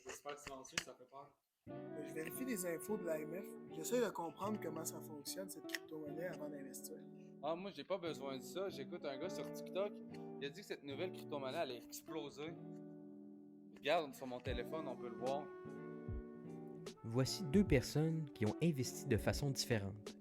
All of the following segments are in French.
C'est super silencieux, ça fait peur. Je vérifie les infos de l'AMF. J'essaie de comprendre comment ça fonctionne, cette crypto-monnaie, avant d'investir. Ah, moi, j'ai pas besoin de ça. J'écoute un gars sur TikTok. Il a dit que cette nouvelle crypto-monnaie allait exploser. Regarde sur mon téléphone, on peut le voir. Voici deux personnes qui ont investi de façon différente.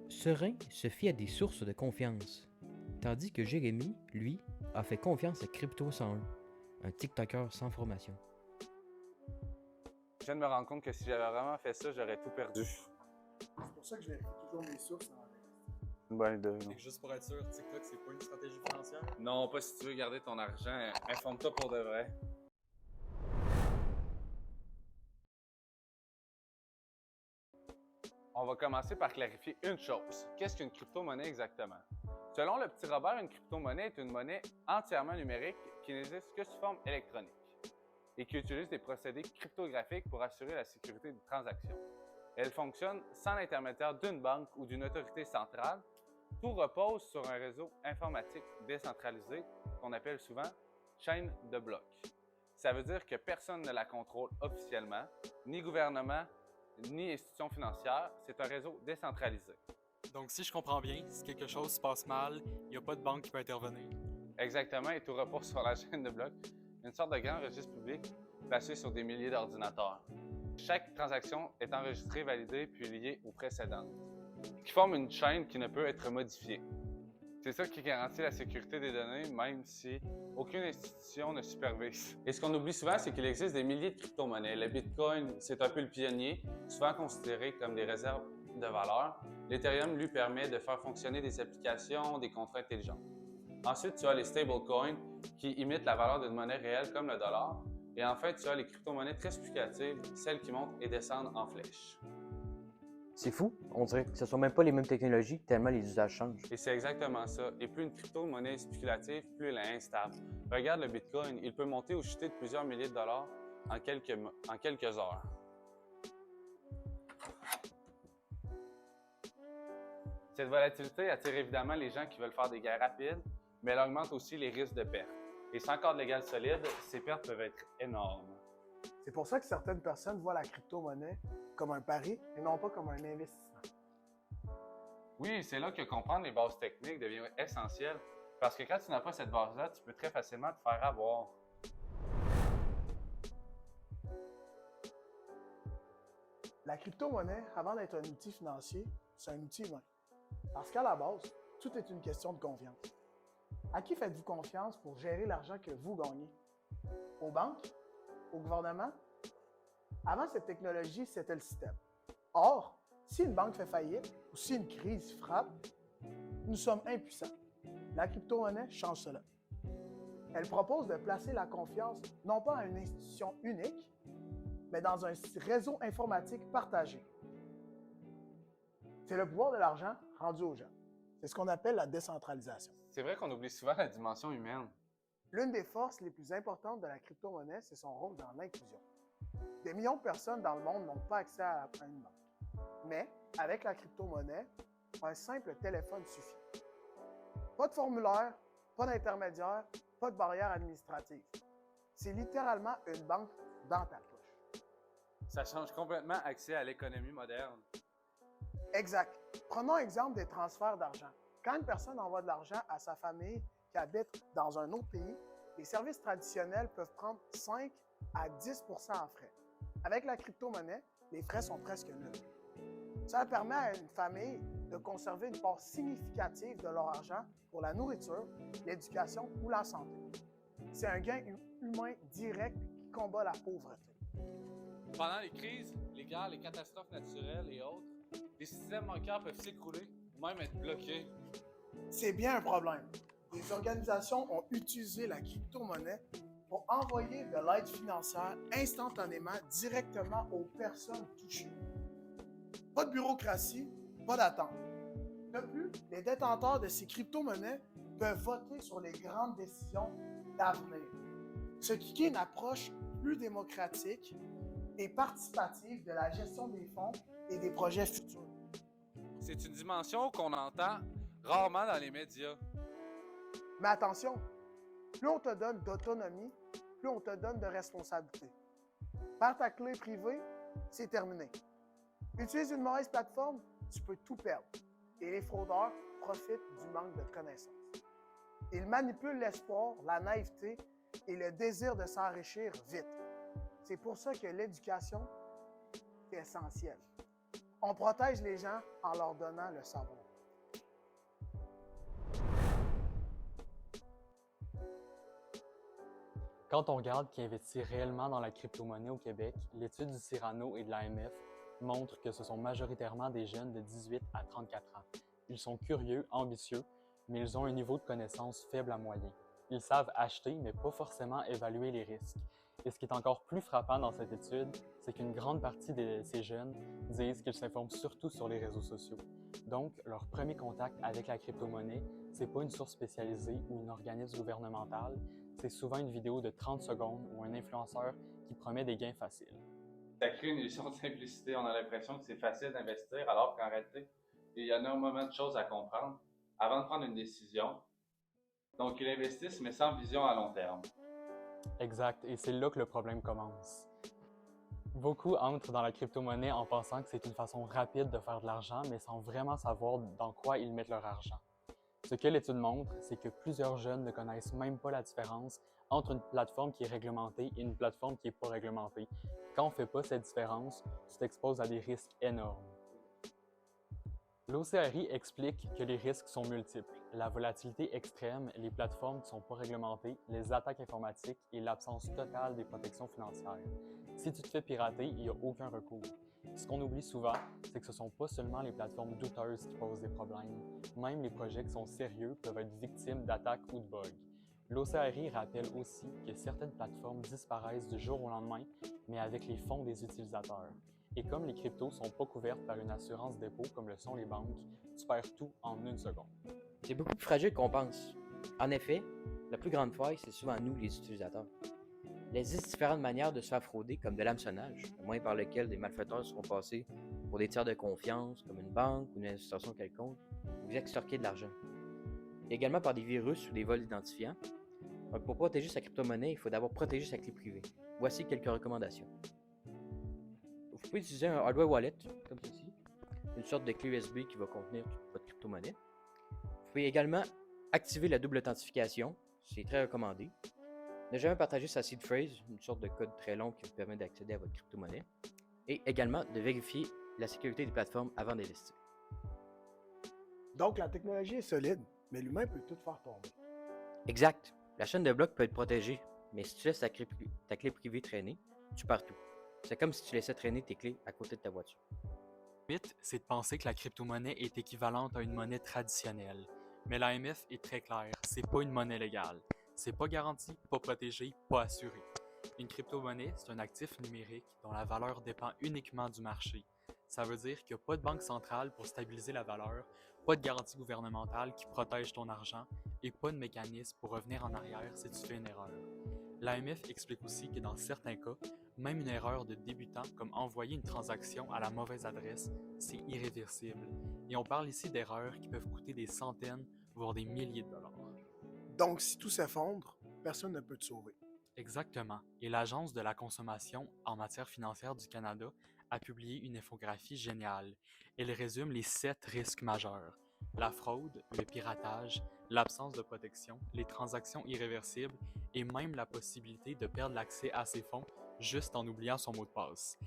Serein se fie à des sources de confiance, tandis que Jérémy, lui, a fait confiance à Crypto 101, un TikToker sans formation. Je viens de me rendre compte que si j'avais vraiment fait ça, j'aurais tout perdu. C'est pour ça que je vérifie toujours mes sources avant d'investir. Une bonne idée, non? Et juste pour être sûr, TikTok, c'est pas une stratégie financière? Non, pas si tu veux garder ton argent. Informe-toi pour de vrai. On va commencer par clarifier une chose. Qu'est-ce qu'une crypto-monnaie exactement? Selon le petit Robert, une crypto-monnaie est une monnaie entièrement numérique qui n'existe que sous forme électronique et qui utilise des procédés cryptographiques pour assurer la sécurité des transactions. Elle fonctionne sans l'intermédiaire d'une banque ou d'une autorité centrale. Tout repose sur un réseau informatique décentralisé qu'on appelle souvent chaîne de blocs. Ça veut dire que personne ne la contrôle officiellement, ni gouvernement, ni institution financière. C'est un réseau décentralisé. Donc, si je comprends bien, si quelque chose se passe mal, il n'y a pas de banque qui peut intervenir. Exactement, et tout repose sur la chaîne de blocs, une sorte de grand registre public placé sur des milliers d'ordinateurs. Chaque transaction est enregistrée, validée, puis liée aux précédentes, ce qui forme une chaîne qui ne peut être modifiée. C'est ça qui garantit la sécurité des données, même si aucune institution ne supervise. Et ce qu'on oublie souvent, c'est qu'il existe des milliers de crypto-monnaies. Le Bitcoin, c'est un peu le pionnier, souvent considéré comme des réserves de valeur. L'Ethereum, lui, permet de faire fonctionner des applications, des contrats intelligents. Ensuite, tu as les stablecoins qui imitent la valeur d'une monnaie réelle comme le dollar. Et enfin, tu as les crypto-monnaies très spéculatives, celles qui montent et descendent en flèche. C'est fou, on dirait que ce sont même pas les mêmes technologies tellement les usages changent. Et c'est exactement ça. Et plus une crypto-monnaie est spéculative, plus elle est instable. Regarde le Bitcoin, il peut monter ou chuter de plusieurs milliers de dollars en quelques heures. Cette volatilité attire évidemment les gens qui veulent faire des gains rapides, mais elle augmente aussi les risques de perte. Et sans cadre légal solide, ces pertes peuvent être énormes. C'est pour ça que certaines personnes voient la crypto-monnaie comme un pari et non pas comme un investissement. Oui, c'est là que comprendre les bases techniques devient essentiel, parce que quand tu n'as pas cette base-là, tu peux très facilement te faire avoir. La crypto-monnaie, avant d'être un outil financier, c'est un outil humain. Parce qu'à la base, tout est une question de confiance. À qui faites-vous confiance pour gérer l'argent que vous gagnez? Aux banques? Au gouvernement? Avant cette technologie, c'était le système. Or, si une banque fait faillite ou si une crise frappe, nous sommes impuissants. La crypto-monnaie change cela. Elle propose de placer la confiance non pas à une institution unique, mais dans un réseau informatique partagé. C'est le pouvoir de l'argent rendu aux gens. C'est ce qu'on appelle la décentralisation. C'est vrai qu'on oublie souvent la dimension humaine. L'une des forces les plus importantes de la crypto-monnaie, c'est son rôle dans l'inclusion. Des millions de personnes dans le monde n'ont pas accès à une banque. Mais avec la crypto-monnaie, un simple téléphone suffit. Pas de formulaire, pas d'intermédiaire, pas de barrière administrative. C'est littéralement une banque dans ta poche. Ça change complètement accès à l'économie moderne. Exact. Prenons exemple des transferts d'argent. Quand une personne envoie de l'argent à sa famille qui habite dans un autre pays, les services traditionnels peuvent prendre 5 à 10 % en frais. Avec la crypto-monnaie, les frais sont presque nuls. Ça permet à une famille de conserver une part significative de leur argent pour la nourriture, l'éducation ou la santé. C'est un gain humain direct qui combat la pauvreté. Pendant les crises, les guerres, les catastrophes naturelles et autres, les systèmes bancaires peuvent s'écrouler ou même être bloqués. C'est bien un problème. Des organisations ont utilisé la crypto-monnaie pour envoyer de l'aide financière instantanément directement aux personnes touchées. Pas de bureaucratie, pas d'attente. De plus, les détenteurs de ces crypto-monnaies peuvent voter sur les grandes décisions d'avenir, ce qui est une approche plus démocratique et participative de la gestion des fonds et des projets futurs. C'est une dimension qu'on entend rarement dans les médias. Mais attention, plus on te donne d'autonomie, plus plus on te donne de responsabilités. Perds ta clé privée, c'est terminé. Utilise une mauvaise plateforme, tu peux tout perdre. Et les fraudeurs profitent du manque de connaissances. Ils manipulent l'espoir, la naïveté et le désir de s'enrichir vite. C'est pour ça que l'éducation est essentielle. On protège les gens en leur donnant le savoir. Quand on regarde qui investit réellement dans la crypto-monnaie au Québec, l'étude du Cyrano et de l'AMF montre que ce sont majoritairement des jeunes de 18 à 34 ans. Ils sont curieux, ambitieux, mais ils ont un niveau de connaissance faible à moyen. Ils savent acheter, mais pas forcément évaluer les risques. Et ce qui est encore plus frappant dans cette étude, c'est qu'une grande partie de ces jeunes disent qu'ils s'informent surtout sur les réseaux sociaux. Donc, leur premier contact avec la crypto-monnaie, c'est pas une source spécialisée ou un organisme gouvernemental, c'est souvent une vidéo de 30 secondes ou un influenceur qui promet des gains faciles. Ça crée une illusion de simplicité. On a l'impression que c'est facile d'investir, alors qu'en réalité, il y a énormément de choses à comprendre avant de prendre une décision. Donc, ils investissent, mais sans vision à long terme. Exact, et c'est là que le problème commence. Beaucoup entrent dans la crypto-monnaie en pensant que c'est une façon rapide de faire de l'argent, mais sans vraiment savoir dans quoi ils mettent leur argent. Ce que l'étude montre, c'est que plusieurs jeunes ne connaissent même pas la différence entre une plateforme qui est réglementée et une plateforme qui n'est pas réglementée. Quand on ne fait pas cette différence, tu t'exposes à des risques énormes. L'OCRI explique que les risques sont multiples. La volatilité extrême, les plateformes qui ne sont pas réglementées, les attaques informatiques et l'absence totale des protections financières. Si tu te fais pirater, il n'y a aucun recours. Ce qu'on oublie souvent, c'est que ce ne sont pas seulement les plateformes douteuses qui posent des problèmes. Même les projets qui sont sérieux peuvent être victimes d'attaques ou de bugs. L'OCRI rappelle aussi que certaines plateformes disparaissent du jour au lendemain, mais avec les fonds des utilisateurs. Et comme les cryptos ne sont pas couvertes par une assurance dépôt comme le sont les banques, tu perds tout en une seconde. C'est beaucoup plus fragile qu'on pense. En effet, la plus grande faille, c'est souvent nous, les utilisateurs. Il existe différentes manières de se faire frauder, comme de l'hameçonnage, un moyen par lequel des malfaiteurs seront passés pour des tiers de confiance, comme une banque ou une institution quelconque, ou vous extorquer de l'argent. Et également par des virus ou des vols d'identifiants. Donc, pour protéger sa crypto-monnaie, il faut d'abord protéger sa clé privée. Voici quelques recommandations. Vous pouvez utiliser un hardware wallet, comme ceci, une sorte de clé USB qui va contenir toute votre crypto-monnaie. Vous pouvez également activer la double authentification, c'est très recommandé. Ne jamais partager sa seed phrase, une sorte de code très long qui vous permet d'accéder à votre crypto-monnaie. Et également de vérifier la sécurité des plateformes avant d'investir. Donc, la technologie est solide, mais l'humain peut tout faire tomber. Exact. La chaîne de blocs peut être protégée, mais si tu laisses ta clé privée traîner, tu perds tout. C'est comme si tu laissais traîner tes clés à côté de ta voiture. Le mythe, c'est de penser que la crypto-monnaie est équivalente à une monnaie traditionnelle. Mais l'AMF est très claire, c'est pas une monnaie légale. C'est pas garanti, pas protégé, pas assuré. Une crypto-monnaie, c'est un actif numérique dont la valeur dépend uniquement du marché. Ça veut dire qu'il n'y a pas de banque centrale pour stabiliser la valeur, pas de garantie gouvernementale qui protège ton argent et pas de mécanisme pour revenir en arrière si tu fais une erreur. L'AMF explique aussi que dans certains cas, même une erreur de débutant comme envoyer une transaction à la mauvaise adresse, c'est irréversible. Et on parle ici d'erreurs qui peuvent coûter des centaines, voire des milliers de dollars. Donc, si tout s'effondre, personne ne peut te sauver. Exactement. Et l'Agence de la consommation en matière financière du Canada a publié une infographie géniale. Elle résume les 7 risques majeurs. La fraude, le piratage, l'absence de protection, les transactions irréversibles et même la possibilité de perdre l'accès à ses fonds juste en oubliant son mot de passe.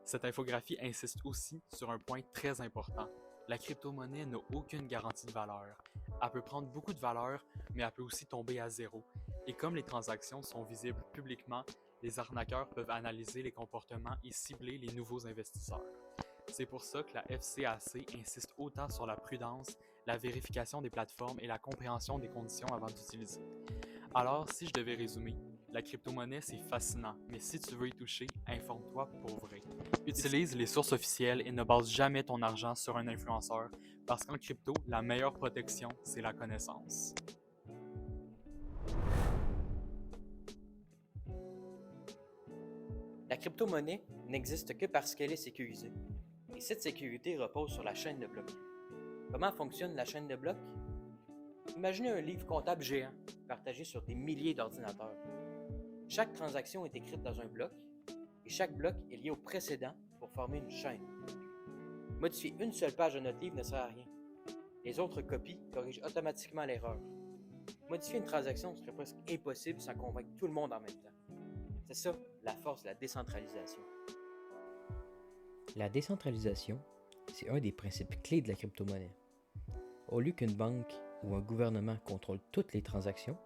Cette infographie insiste aussi sur un point très important. La crypto-monnaie n'a aucune garantie de valeur. Elle peut prendre beaucoup de valeur, mais elle peut aussi tomber à zéro. Et comme les transactions sont visibles publiquement, les arnaqueurs peuvent analyser les comportements et cibler les nouveaux investisseurs. C'est pour ça que la FCAC insiste autant sur la prudence, la vérification des plateformes et la compréhension des conditions avant d'utiliser. Alors, si je devais résumer, la crypto-monnaie, c'est fascinant, mais si tu veux y toucher, informe-toi pour vrai. Utilise les sources officielles et ne base jamais ton argent sur un influenceur, parce qu'en crypto, la meilleure protection, c'est la connaissance. La crypto-monnaie n'existe que parce qu'elle est sécurisée. Et cette sécurité repose sur la chaîne de blocs. Comment fonctionne la chaîne de blocs? Imaginez un livre comptable géant partagé sur des milliers d'ordinateurs. Chaque transaction est écrite dans un bloc, et chaque bloc est lié au précédent pour former une chaîne. Modifier une seule page de notre livre ne sert à rien. Les autres copies corrigent automatiquement l'erreur. Modifier une transaction serait presque impossible sans convaincre tout le monde en même temps. C'est ça, la force de la décentralisation. La décentralisation, c'est un des principes clés de la crypto-monnaie. Au lieu qu'une banque ou un gouvernement contrôle toutes les transactions,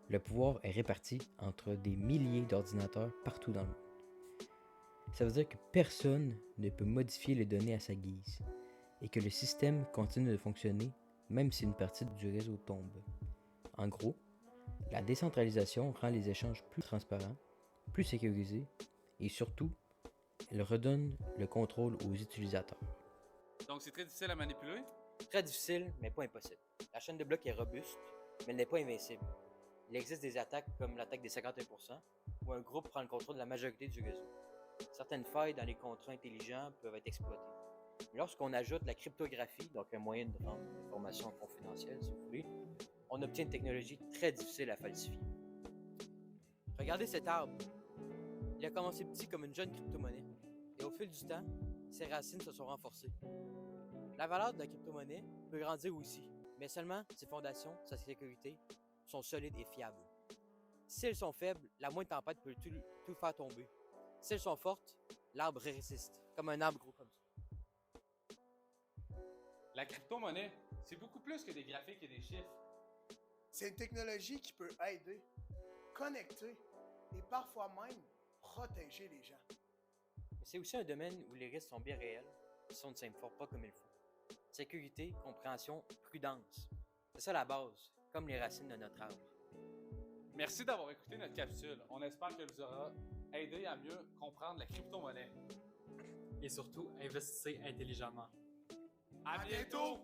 le pouvoir est réparti entre des milliers d'ordinateurs partout dans le monde. Ça veut dire que personne ne peut modifier les données à sa guise et que le système continue de fonctionner même si une partie du réseau tombe. En gros, la décentralisation rend les échanges plus transparents, plus sécurisés et surtout, elle redonne le contrôle aux utilisateurs. Donc, c'est très difficile à manipuler? Très difficile, mais pas impossible. La chaîne de blocs est robuste, mais elle n'est pas invincible. Il existe des attaques comme l'attaque des 51%, où un groupe prend le contrôle de la majorité du réseau. Certaines failles dans les contrats intelligents peuvent être exploitées. Mais lorsqu'on ajoute la cryptographie, donc un moyen de rendre l'information confidentielle, si vous voulez, on obtient une technologie très difficile à falsifier. Regardez cet arbre. Il a commencé petit comme une jeune crypto-monnaie, et au fil du temps, ses racines se sont renforcées. La valeur de la crypto-monnaie peut grandir aussi, mais seulement ses fondations, sa sécurité, sont solides et fiables. Si elles sont faibles, la moindre tempête peut tout faire tomber. Si elles sont fortes, l'arbre résiste, comme un arbre gros comme ça. La crypto-monnaie, c'est beaucoup plus que des graphiques et des chiffres. C'est une technologie qui peut aider, connecter et parfois même protéger les gens. Mais c'est aussi un domaine où les risques sont bien réels si on ne s'informe pas comme il faut. Sécurité, compréhension, prudence. C'est ça la base, comme les racines de notre arbre. Merci d'avoir écouté notre capsule. On espère qu'elle vous aura aidé à mieux comprendre la crypto-monnaie. Et surtout, investissez intelligemment. À bientôt!